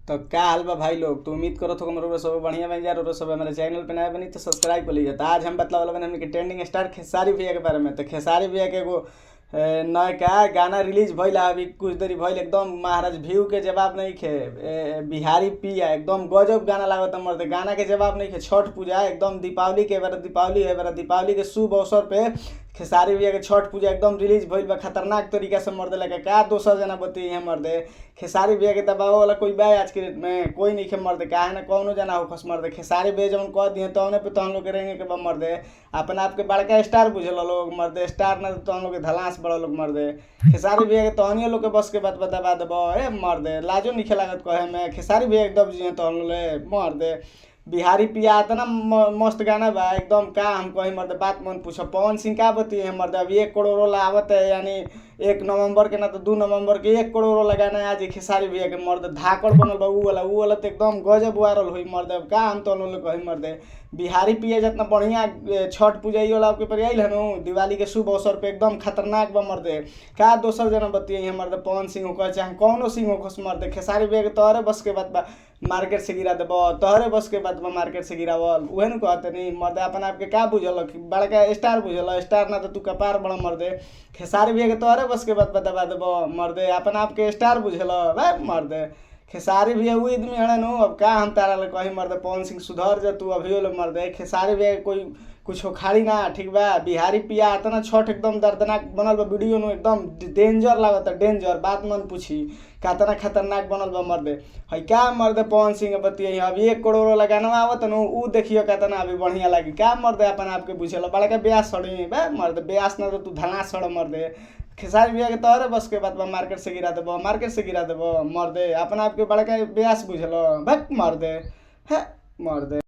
तो क्या हाल बा भाई लोग। तो उम्मीद करो तो मेरे सब बढ़िया बन जा रहा सब हमारे चैनल पे नया बनी तो सब्सक्राइब कर लीजिए। तो आज हम बतला वाला बने हमने के ट्रेंडिंग स्टार खेसारी भैया के बारे में। तो खेसारी भैया के एगो नया गाना रिलीज भइल है अभी कुछ देरी भइल। एकदम महाराज व्यू के जवाब नहीं खे। बिहारी पिया एकदम गजब गाना लागत मर्द। गाना के जवाब नहीं खे। छठ पूजा एकदम दीपावली के बार दीपावली है बार दीपावली के शुभ अवसर पे खेसारी भैया के छठ पूजा एकदम रिलीज भइल बा खतरनाक तरीका से मर्दे लगे का दोसर जना बती है मर्दे। खेसारी भैया के दबाव वाला कोई बा आज के डेट में कोई नहीं खे मर्दे। काहे ना कौनो जना हो खस मर्दे। खेसारी भैया जब कह दिए तो पे तो हम लोग के रहेंगे के बा मर्दे। अपने आप के बड़का स्टार बुझल लोग मर्दे। स्टार ना तो हम लोग के धलास बड़ा लोग मर्दे। खेसारी भैया के तहनियो लोग के बस के बात बता देबो ए मर्दे। लाजो नहीं खेलागत कहे में खेसारी भैया एकदम जी तो हम लोग मर्दे। बिहारी पिया आता ना मस्त गाना बा एकदम का हम कही मर्द बात मन पूछो। पवन सिंह का बती है मर्द। अभी 1 करोड़ वाला आवत है यानी 1 नवंबर के ना तो 2 नवंबर के 1 करोड़ वाला गाना है आज खेसारी भैया के मर्द। धाकड़ बनल बा ऊ वाला तो एकदम गजब वायरल हुई मर्द। का हम तो लोग कही मर्द। बिहारी पिया जितना बढ़िया छठ पूजा वाला आपके पर आइल है नु दिवाली के शुभ अवसर पे एकदम खतरनाक बा मर्दे। का दोसर जना बतिये मर्द। पवन सिंह हो चाहे कौनो सिंह हो मर्दे। खेसारी भैया के तोहरे बस के बात बा मार्केट से गिरा देबो। तोहरे बस के बात बा मार्केट से गिरावल उहे न कहते नहीं मर्दे। अपन आपके का बुझल बड़का स्टार बुझल स्टार ना तो तू कपार बड़ा मर्दे। खेसारी भैया के तोहरे बस के बात बता देबो मर्दे। अपन आपके स्टार बुझल भाई मर्दे। खेसारी भैया वो आदमी हड़े नु अब का हम तारा ले कही मर्दे। पवन सिंह सुधर जा तू अभी ले मर्दे। खेसारी भैया कोई कुछ खाड़ी ना ठीक बा। बिहारी पिया आता ना छठ एकदम दर्दनाक बनल बा वीडियो नु एकदम डेंजर लागत डेंजर बात मन पूछी कातना खतरनाक बनल बा मर्दे। है क्या मर्दे पवन सिंह बतिये अभी 1 करोड़ वाला गाना आवत नु ऊ देखियो कातना अभी बढ़िया लागी का मर्दे। अपन आपके बुझल बड़का ब्यास सड़ी बे मर्दे। ब्यास ना तो तू धना सड़ मर्दे। खेसारी भैया के तोहरे बस के बात बा मार्केट से गिरा देबो मार्केट से गिरा देबो मर्दे। अपन आपके बड़का ब्यास बुझल भक मर्दे है मर्दे।